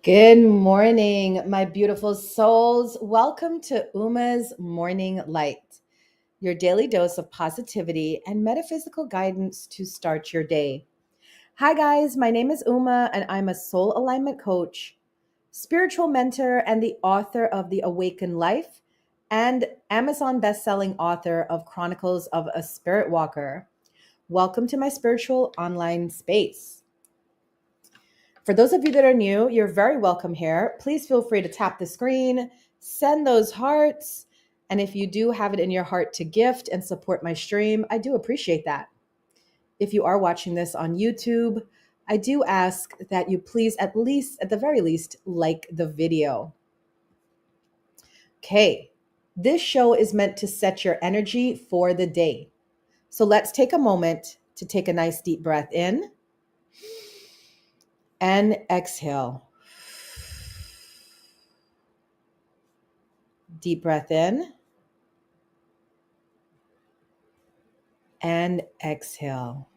Good morning, my beautiful souls. Welcome to Uma's Morning Light, your daily dose of positivity and metaphysical guidance to start your day. Hi, guys. My name is Uma, and I'm a soul alignment coach, spiritual mentor, and the author of The Awakened Life and Amazon bestselling author of Chronicles of a Spirit Walker. Welcome to my spiritual online space. For those of you that are new, you're very welcome here. Please feel free to tap the screen, send those hearts. And if you do have it in your heart to gift and support my stream, I do appreciate that. If you are watching this on YouTube, I do ask that you please, at the very least, like the video. Okay, this show is meant to set your energy for the day. So let's take a moment to take a nice deep breath in and exhale. Deep breath in and exhale.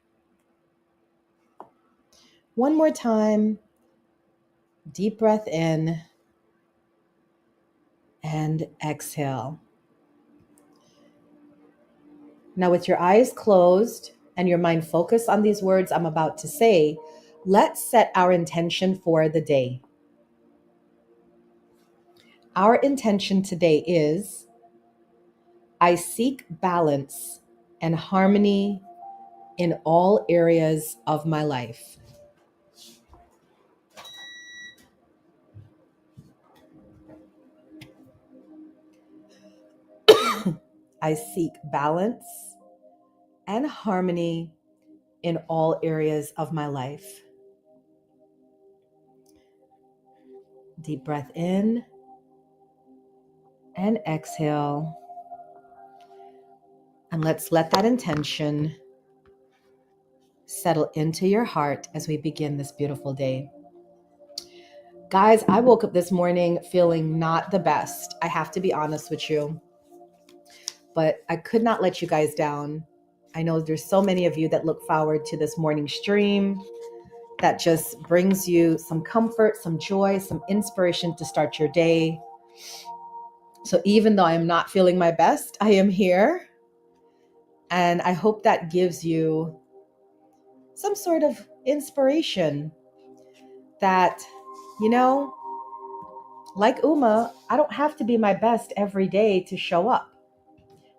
One more time. Deep breath in and exhale. Now, with your eyes closed and your mind focused on these words I'm about to say, let's set our intention for the day. Our intention today is I seek balance and harmony in all areas of my life. I seek balance and harmony in all areas of my life. Deep breath in and exhale. And let's let that intention settle into your heart as we begin this beautiful day. Guys, I woke up this morning feeling not the best. I have to be honest with you, but I could not let you guys down. I know there's so many of you that look forward to this morning stream that just brings you some comfort, some joy, some inspiration to start your day. So even though I am not feeling my best, I am here. And I hope that gives you some sort of inspiration that, you know, like Uma, I don't have to be my best every day to show up.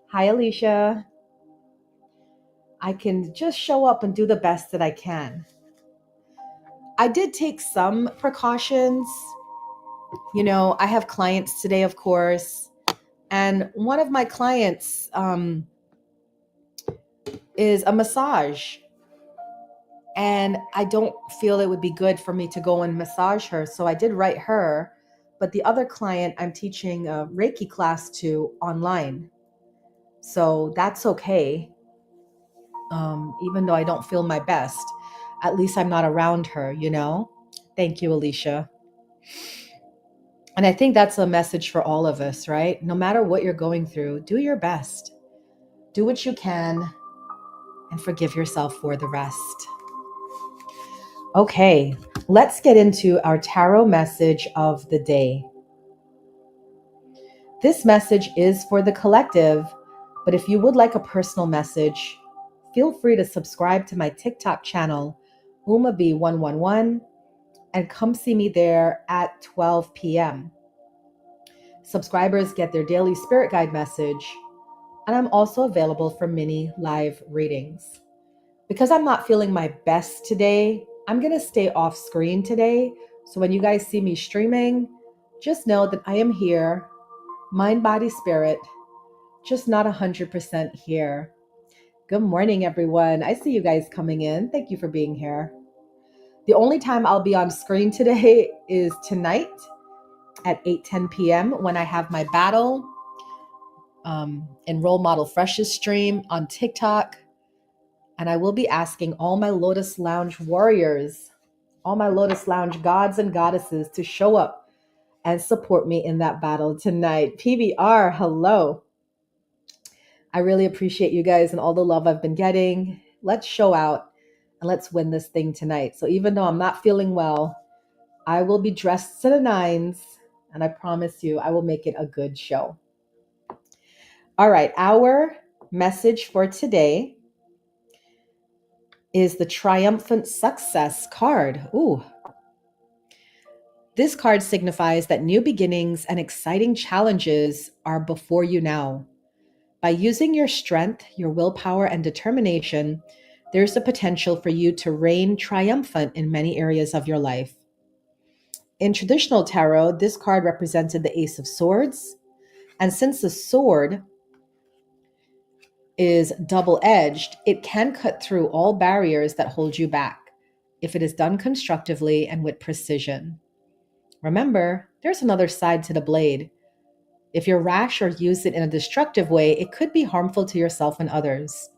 Hi, Alicia. I can just show up and do the best that I can. I did take some precautions. I have clients today, of course, and one of my clients is a massage. And I don't feel it would be good for me to go and massage her. So I did write her. But the other client I'm teaching a Reiki class to online. So that's okay. Even though I don't feel my best, at least I'm not around her. Thank you, Alicia. And I think that's a message for all of us, right? No matter what you're going through, do your best. Do what you can and forgive yourself for the rest. Okay, let's get into our tarot message of the day. This message is for the collective, but if you would like a personal message, feel free to subscribe to my TikTok channel, UmaB111, and come see me there at 12 p.m. Subscribers get their daily spirit guide message, and I'm also available for mini live readings. Because I'm not feeling my best today, I'm going to stay off screen today. So when you guys see me streaming, just know that I am here, mind, body, spirit, just not 100% here. Good morning, everyone. I see you guys coming in. Thank you for being here. The only time I'll be on screen today is tonight at 8:10 p.m. when I have my battle and Role Model Fresh's stream on TikTok. And I will be asking all my Lotus Lounge warriors, all my Lotus Lounge gods and goddesses to show up and support me in that battle tonight. PBR, hello. I really appreciate you guys and all the love I've been getting. Let's show out and let's win this thing tonight. So even though I'm not feeling well, I will be dressed to the nines, and I promise you, I will make it a good show. All right, our message for today is the Triumphant Success card. Ooh, this card signifies that new beginnings and exciting challenges are before you now. By using your strength, your willpower, and determination, there's the potential for you to reign triumphant in many areas of your life. In traditional tarot, this card represented the Ace of Swords. And since the sword is double edged, it can cut through all barriers that hold you back if it is done constructively and with precision. Remember, there's another side to the blade. If you're rash or use it in a destructive way, it could be harmful to yourself and others.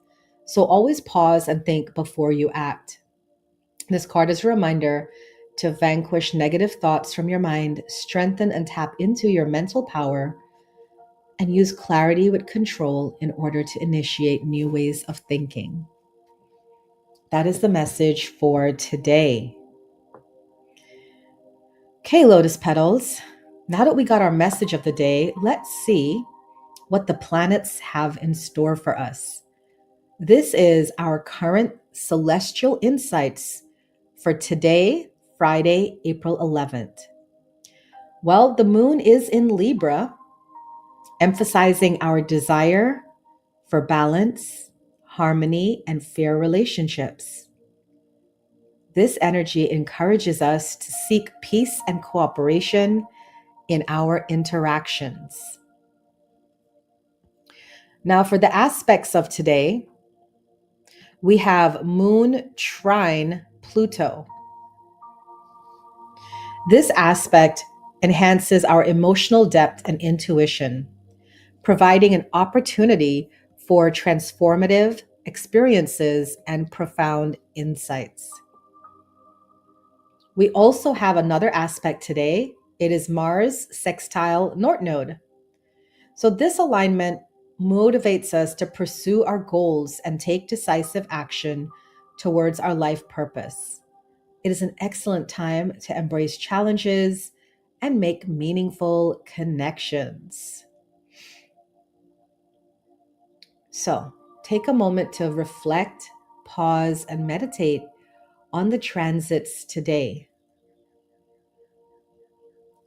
So always pause and think before you act. This card is a reminder to vanquish negative thoughts from your mind, strengthen and tap into your mental power, and use clarity with control in order to initiate new ways of thinking. That is the message for today. Okay, Lotus Petals. Now that we got our message of the day, let's see what the planets have in store for us. This is our current celestial insights for today, Friday, April 11th. Well, the moon is in Libra, emphasizing our desire for balance, harmony, and fair relationships. This energy encourages us to seek peace and cooperation in our interactions. Now, for the aspects of today, we have Moon trine Pluto. This aspect enhances our emotional depth and intuition, providing an opportunity for transformative experiences and profound insights. We also have another aspect today. It is Mars sextile North Node. So this alignment motivates us to pursue our goals and take decisive action towards our life purpose. It is an excellent time to embrace challenges and make meaningful connections. So, take a moment to reflect, pause, and meditate on the transits today.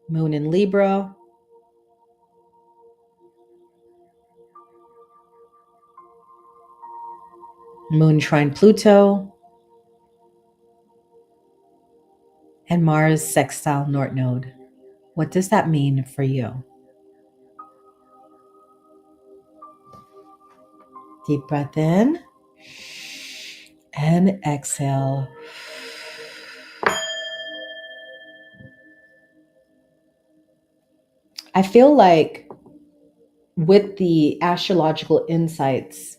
Moon in Libra, Moon trine Pluto, and Mars sextile North Node. What does that mean for you? Deep breath in and exhale. I feel like with the astrological insights,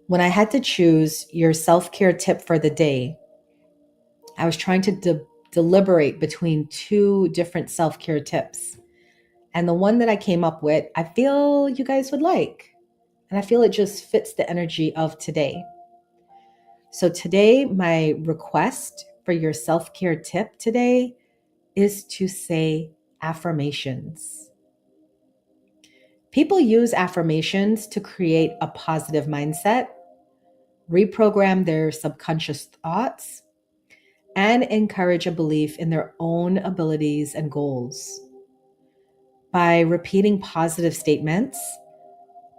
when I had to choose your self-care tip for the day, I was trying to deliberate between two different self-care tips. And the one that I came up with, I feel you guys would like. And I feel it just fits the energy of today. So today, my request for your self-care tip today is to say affirmations. People use affirmations to create a positive mindset, reprogram their subconscious thoughts, and encourage a belief in their own abilities and goals. By repeating positive statements,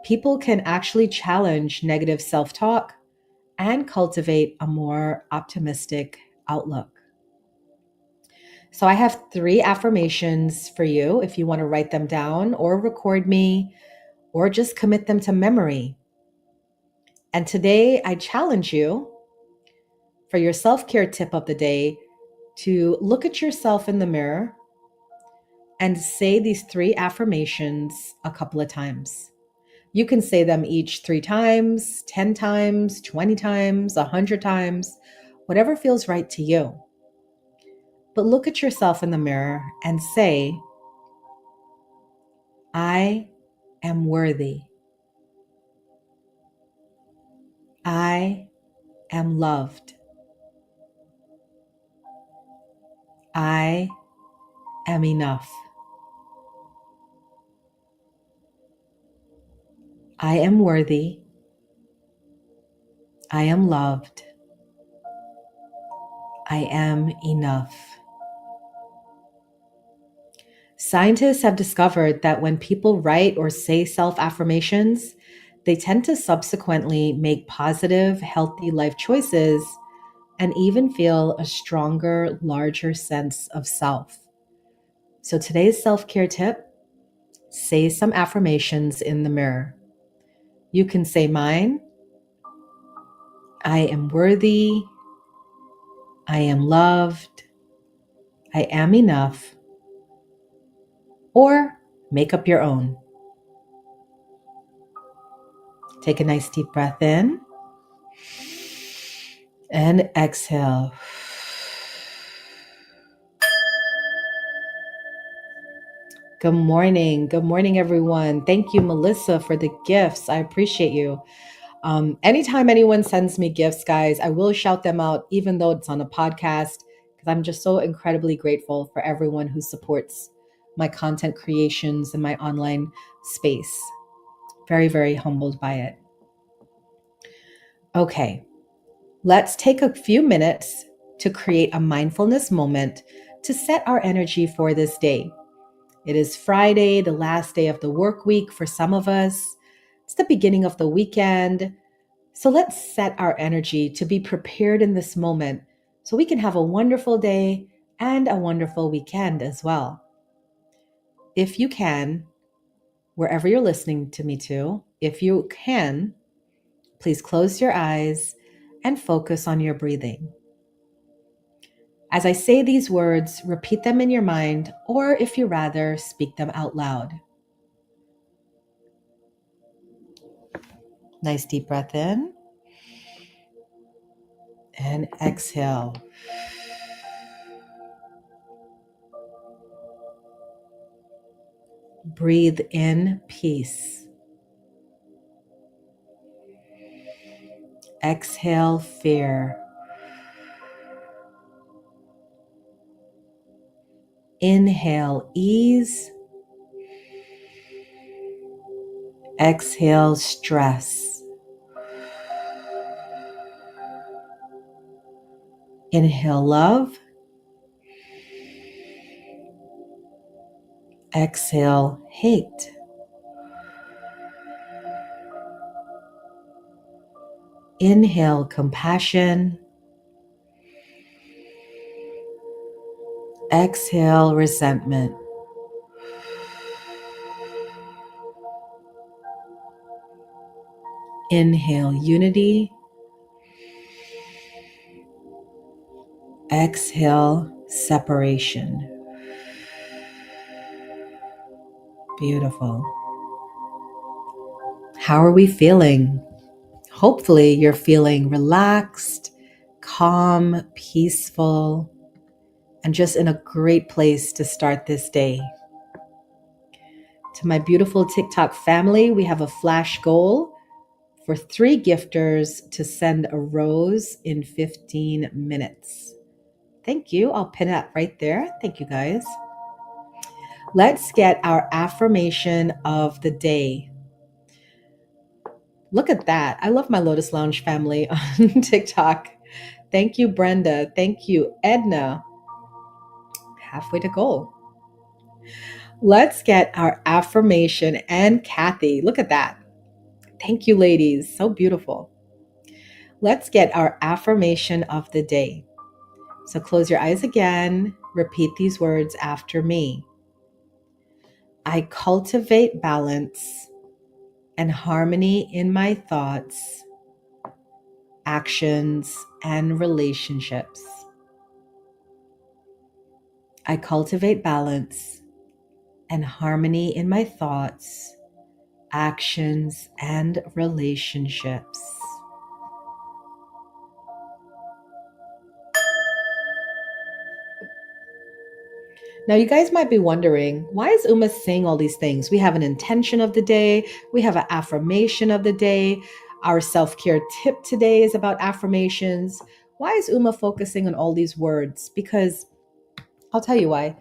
people can actually challenge negative self talk and cultivate a more optimistic outlook. So, I have 3 affirmations for you if you want to write them down or record me or just commit them to memory. And today, I challenge you for your self care tip of the day to look at yourself in the mirror and say these 3 affirmations a couple of times. You can say them each 3 times, 10 times, 20 times, 100 times, whatever feels right to you. But look at yourself in the mirror and say, I am worthy. I am loved. I am enough. I am worthy. I am loved. I am enough. Scientists have discovered that when people write or say self-affirmations, they tend to subsequently make positive, healthy life choices and even feel a stronger, larger sense of self. So today's self-care tip: say some affirmations in the mirror. You can say mine: I am worthy. I am loved. I am enough. Or make up your own. Take a nice deep breath in and exhale. Good morning. Good morning, everyone. Thank you, Melissa, for the gifts. I appreciate you. Anytime anyone sends me gifts, guys, I will shout them out, even though it's on a podcast, because I'm just so incredibly grateful for everyone who supports my content creations and my online space. Very, very humbled by it. Okay, let's take a few minutes to create a mindfulness moment to set our energy for this day. It is Friday, the last day of the work week for some of us. It's the beginning of the weekend. So let's set our energy to be prepared in this moment so we can have a wonderful day and a wonderful weekend as well. If you can, wherever you're listening to me to, if you can, please close your eyes and focus on your breathing. As I say these words, repeat them in your mind, or if you rather, speak them out loud. Nice deep breath in and exhale. Breathe in peace. Exhale fear. Inhale ease. Exhale stress. Inhale love. Exhale hate. Inhale compassion. Exhale resentment. Inhale unity. Exhale separation. Beautiful. How are we feeling? Hopefully you're feeling relaxed, calm, peaceful, and just in a great place to start this day. To my beautiful TikTok family, we have a flash goal for 3 gifters to send a rose in 15 minutes. Thank you. I'll pin it right there. Thank you, guys. Let's get our affirmation of the day. Look at that. I love my Lotus Lounge family on TikTok. Thank you, Brenda. Thank you, Edna. Halfway to goal. Let's get our affirmation, and Kathy. Look at that. Thank you, ladies. So beautiful. Let's get our affirmation of the day. So close your eyes again. Repeat these words after me. I cultivate balance and harmony in my thoughts, actions, and relationships. I cultivate balance and harmony in my thoughts, actions, and relationships. Now, you guys might be wondering, why is Uma saying all these things? We have an intention of the day. We have an affirmation of the day. Our self-care tip today is about affirmations. Why is Uma focusing on all these words? Because I'll tell you why.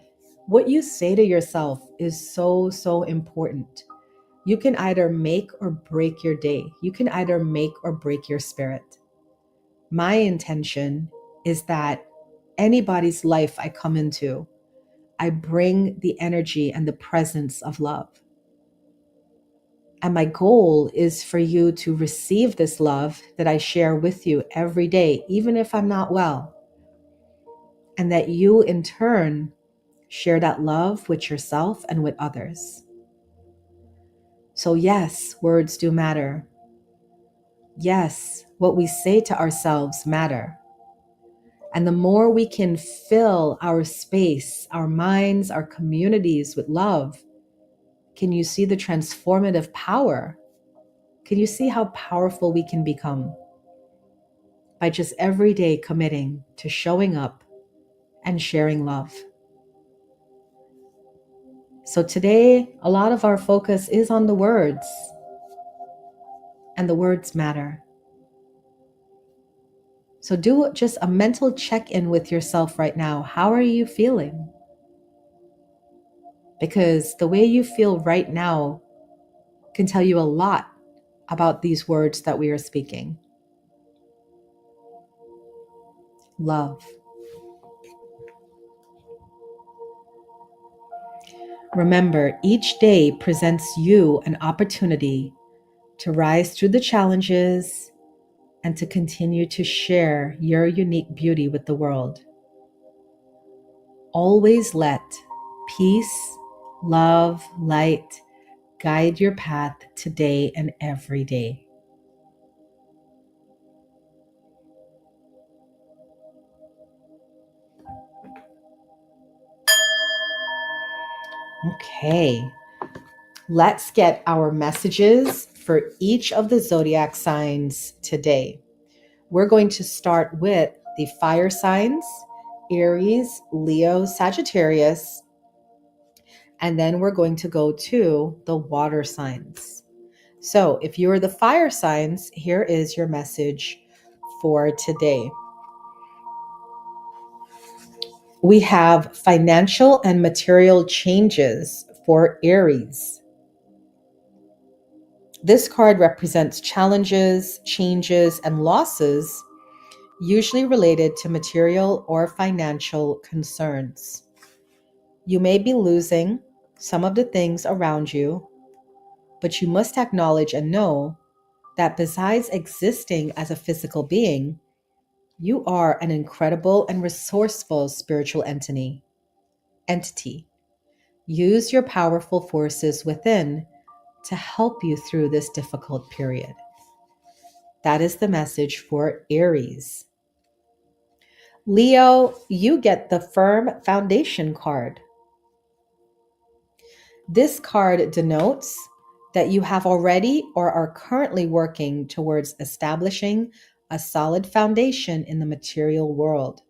What you say to yourself is so, so important. You can either make or break your day. You can either make or break your spirit. My intention is that anybody's life I come into, I bring the energy and the presence of love. And my goal is for you to receive this love that I share with you every day, even if I'm not well. And that you, in turn, share that love with yourself and with others. So, yes, words do matter. Yes, what we say to ourselves matter. And the more we can fill our space, our minds, our communities with love, can you see the transformative power? Can you see how powerful we can become by just every day committing to showing up and sharing love? So today, a lot of our focus is on the words, and the words matter. So do just a mental check-in with yourself right now. How are you feeling? Because the way you feel right now can tell you a lot about these words that we are speaking. Love. Remember, each day presents you an opportunity to rise through the challenges and to continue to share your unique beauty with the world. Always let peace, love, light guide your path today and every day. Okay, let's get our messages for each of the zodiac signs today. We're going to start with the fire signs: Aries, Leo, Sagittarius, and then we're going to go to the water signs. So if you're the fire signs, here is your message for today. We have financial and material changes for Aries. This card represents challenges, changes, and losses, usually related to material or financial concerns. You may be losing some of the things around you, but you must acknowledge and know that besides existing as a physical being, you are an incredible and resourceful spiritual entity. Use your powerful forces within to help you through this difficult period. That is the message for Aries. Leo, you get the Firm Foundation card. This card denotes that you have already or are currently working towards establishing a solid foundation in the material world.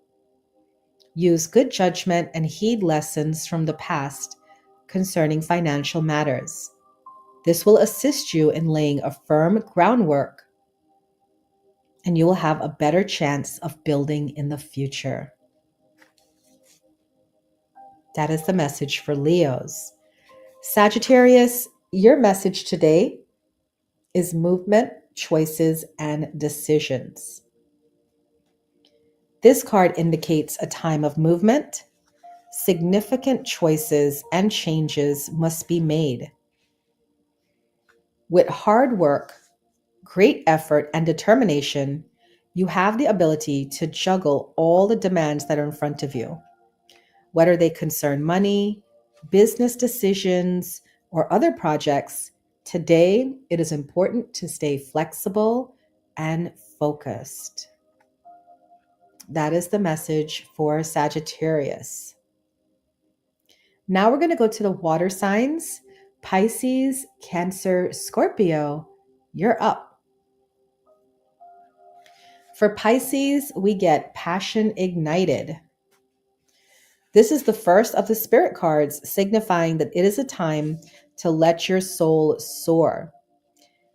Use good judgment and heed lessons from the past concerning financial matters. This will assist you in laying a firm groundwork, and you will have a better chance of building in the future. That is the message for Leos. Sagittarius, your message today is movement, choices, and decisions. This card indicates a time of movement. Significant choices and changes must be made. With hard work, great effort, and determination, you have the ability to juggle all the demands that are in front of you, whether they concern money, business decisions, or other projects. Today, it is important to stay flexible and focused. That is the message for Sagittarius. Now we're going to go to the water signs. Pisces, Cancer, Scorpio, you're up. For Pisces, we get passion ignited. This is the first of the spirit cards, signifying that it is a time to let your soul soar.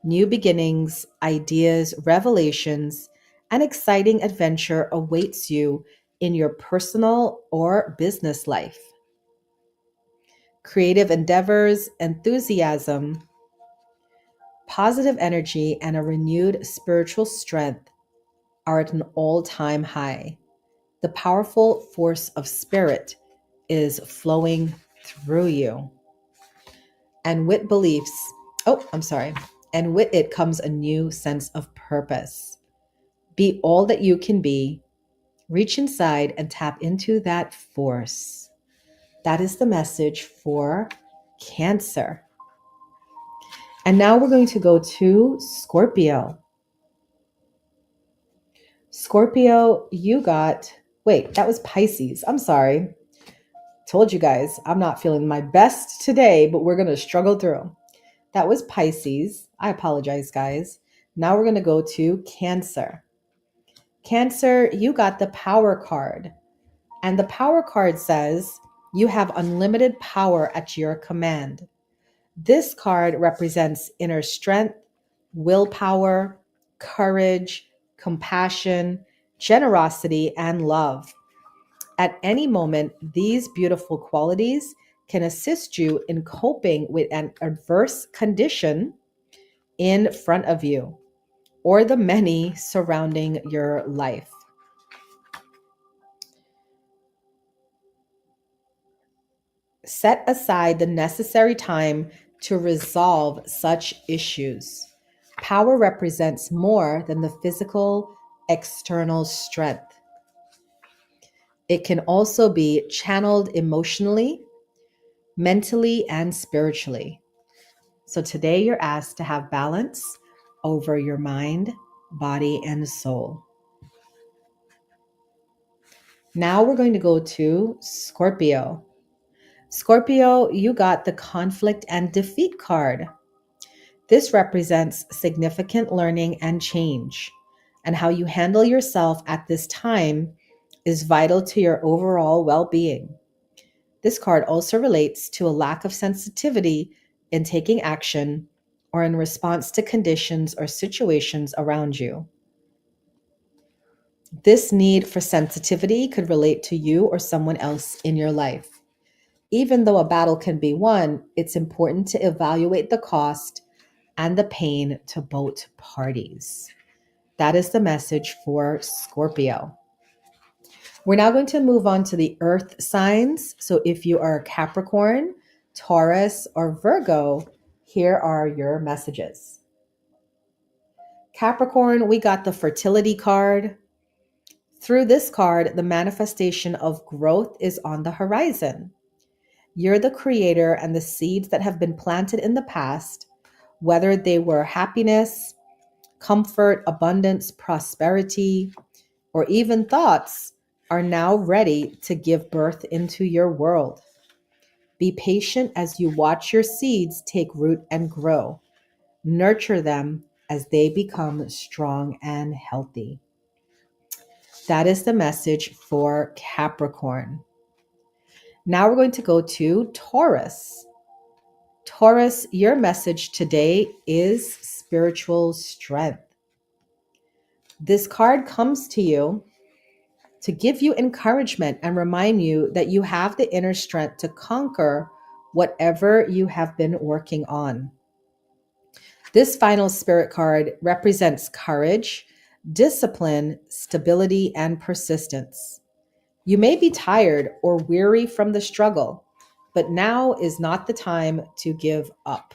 New beginnings, ideas, revelations, and exciting adventure awaits you in your personal or business life. Creative endeavors, enthusiasm, positive energy, and a renewed spiritual strength are at an all-time high. The powerful force of spirit is flowing through you. And with beliefs, and with it comes a new sense of purpose. Be all that you can be. Reach inside and tap into that force. That is the message for Cancer. And now we're going to go to Scorpio. Scorpio, that was Pisces. I'm sorry. Told you guys, I'm not feeling my best today, but we're going to struggle through. That was Pisces. I apologize, guys. Now we're going to go to Cancer. Cancer, you got the Power card. And the Power card says you have unlimited power at your command. This card represents inner strength, willpower, courage, compassion, generosity, and love. At any moment, these beautiful qualities can assist you in coping with an adverse condition in front of you or the many surrounding your life. Set aside the necessary time to resolve such issues. Power represents more than the physical, external strength. It can also be channeled emotionally, mentally, and spiritually. So today you're asked to have balance over your mind, body, and soul. Now we're going to go to Scorpio. Scorpio, you got the conflict and defeat card. This represents significant learning and change, and how you handle yourself at this time is vital to your overall well-being. This card also relates to a lack of sensitivity in taking action or in response to conditions or situations around you. This need for sensitivity could relate to you or someone else in your life. Even though a battle can be won, it's important to evaluate the cost and the pain to both parties. That is the message for Scorpio. We're now going to move on to the earth signs. So if you are Capricorn, Taurus, or Virgo, here are your messages. Capricorn, we got the fertility card. Through this card, the manifestation of growth is on the horizon. You're the creator, and the seeds that have been planted in the past, whether they were happiness, comfort, abundance, prosperity, or even thoughts, are now ready to give birth into your world. Be patient as you watch your seeds take root and grow. Nurture them as they become strong and healthy. That is the message for Capricorn. Now we're going to go to Taurus. Taurus, your message today is spiritual strength. This card comes to you to give you encouragement and remind you that you have the inner strength to conquer whatever you have been working on. This final spirit card represents courage, discipline, stability, and persistence. You may be tired or weary from the struggle, but now is not the time to give up.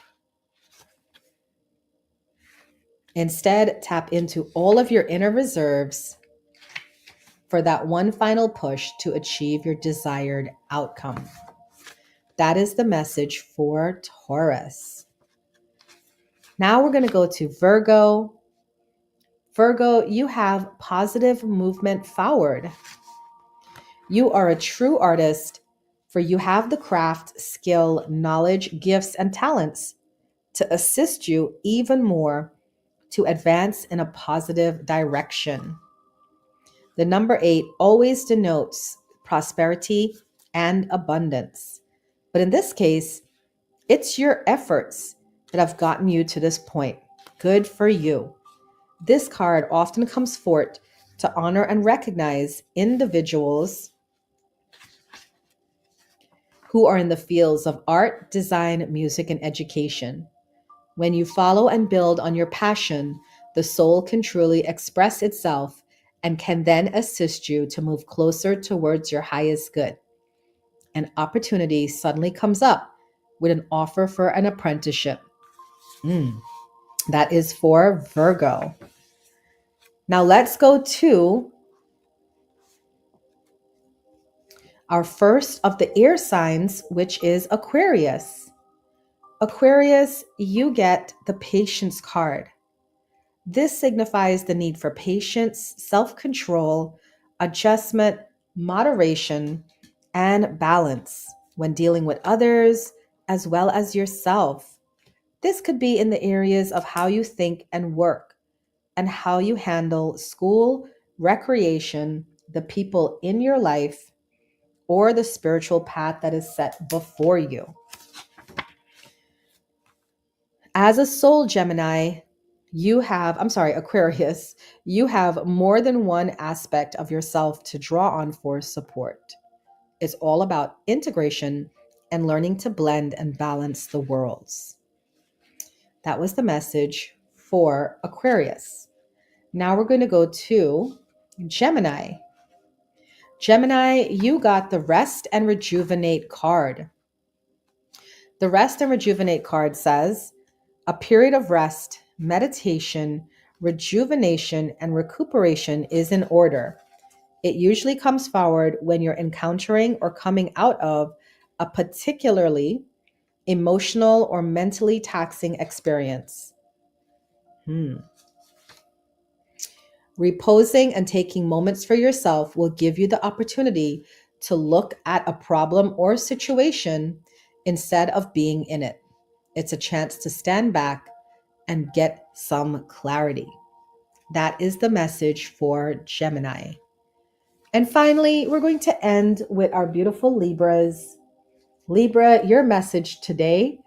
Instead, tap into all of your inner reserves for that one final push to achieve your desired outcome. That is the message for Taurus. Now we're going to go to Virgo. Virgo, you have positive movement forward. You are a true artist, for you have the craft, skill, knowledge, gifts, and talents to assist you even more to advance in a positive direction. The number 8 always denotes prosperity and abundance. But in this case, it's your efforts that have gotten you to this point. Good for you. This card often comes forth to honor and recognize individuals who are in the fields of art, design, music, and education. When you follow and build on your passion, the soul can truly express itself and can then assist you to move closer towards your highest good. An opportunity suddenly comes up with an offer for an apprenticeship. Mm, that is for Virgo. Now let's go to our first of the air signs, which is Aquarius. Aquarius, you get the patience card. This signifies the need for patience, self control, adjustment, moderation, and balance when dealing with others as well as yourself. This could be in the areas of how you think and work, and how you handle school, recreation, the people in your life, or the spiritual path that is set before you. As a soul Gemini, Aquarius, you have more than one aspect of yourself to draw on for support. It's all about integration and learning to blend and balance the worlds. That was the message for Aquarius. Now we're going to go to Gemini. Gemini, you got the Rest and Rejuvenate card. The Rest and Rejuvenate card says, a period of rest, meditation, rejuvenation, and recuperation is in order. It usually comes forward when you're encountering or coming out of a particularly emotional or mentally taxing experience. Reposing and taking moments for yourself will give you the opportunity to look at a problem or situation instead of being in it. It's a chance to stand back and get some clarity. That is the message for Gemini. And finally, we're going to end with our beautiful Libras. Libra, your message today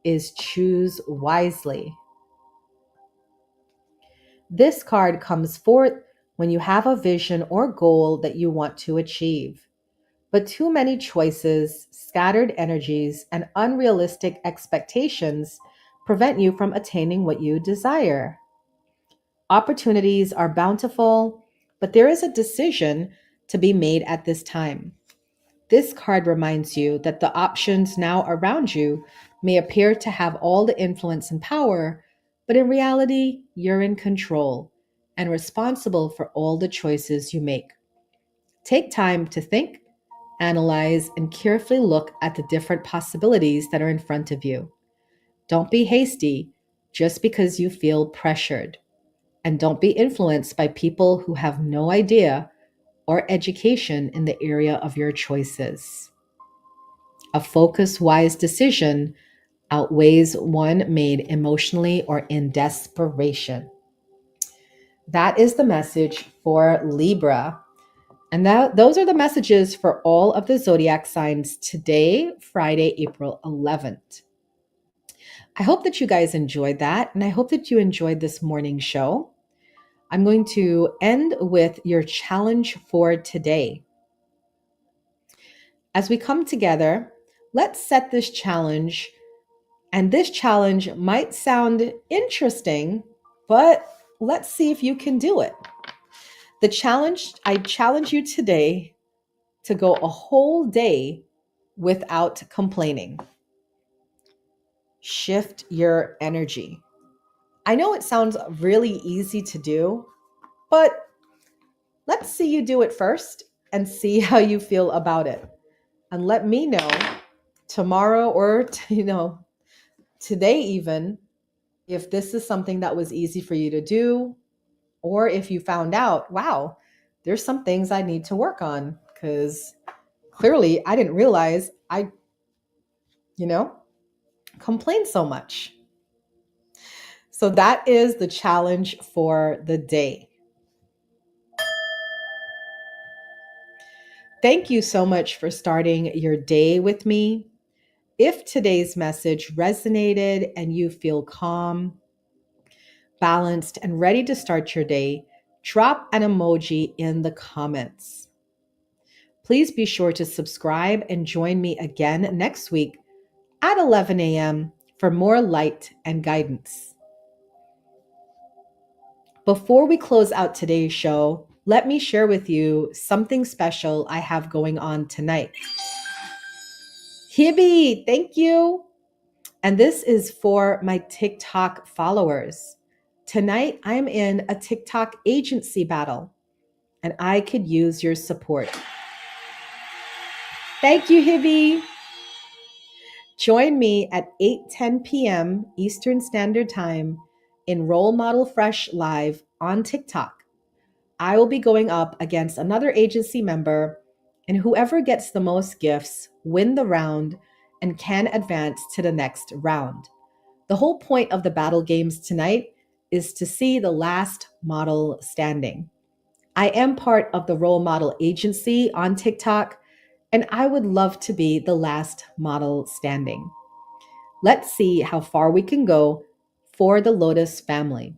is choose wisely. This card comes forth when you have a vision or goal that you want to achieve, but too many choices, scattered energies, and unrealistic expectations prevent you from attaining what you desire. Opportunities are bountiful, but there is a decision to be made at this time. This card reminds you that the options now around you may appear to have all the influence and power, but in reality, you're in control and responsible for all the choices you make. Take time to think, analyze, and carefully look at the different possibilities that are in front of you. Don't be hasty just because you feel pressured. And don't be influenced by people who have no idea or education in the area of your choices. A focused, wise decision outweighs one made emotionally or in desperation. That is the message for Libra. And those are the messages for all of the zodiac signs today, Friday, April 11th. I hope that you guys enjoyed that, and I hope that you enjoyed this morning's show. I'm going to end with your challenge for today. As we come together, let's set this challenge. And this challenge might sound interesting, but let's see if you can do it. I challenge you today to go a whole day without complaining. Shift your energy. I know it sounds really easy to do, but let's see you do it first and see how you feel about it. And let me know tomorrow or, today even, if this is something that was easy for you to do, or if you found out, wow, there's some things I need to work on because clearly I didn't realize I, complain so much. So that is the challenge for the day. Thank you so much for starting your day with me. If today's message resonated and you feel calm, balanced, and ready to start your day, drop an emoji in the comments. Please be sure to subscribe and join me again next week at 11 a.m. for more light and guidance. Before we close out today's show, let me share with you something special I have going on tonight. Hibby, thank you. And this is for my TikTok followers. Tonight, I'm in a TikTok agency battle, and I could use your support. Thank you, Hibby. Join me at 8:10 p.m. Eastern Standard Time in Role Model Fresh Live on TikTok. I will be going up against another agency member, and whoever gets the most gifts win the round and can advance to the next round. The whole point of the battle games tonight is to see the last model standing. I am part of the Role Model Agency on TikTok, and I would love to be the last model standing. Let's see how far we can go for the Lotus family.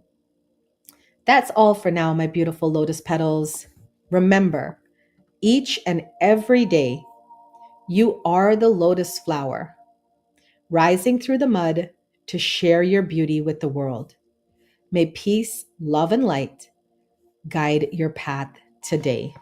That's all for now, my beautiful Lotus petals. Remember, each and every day, you are the lotus flower, rising through the mud to share your beauty with the world. May peace, love, and light guide your path today.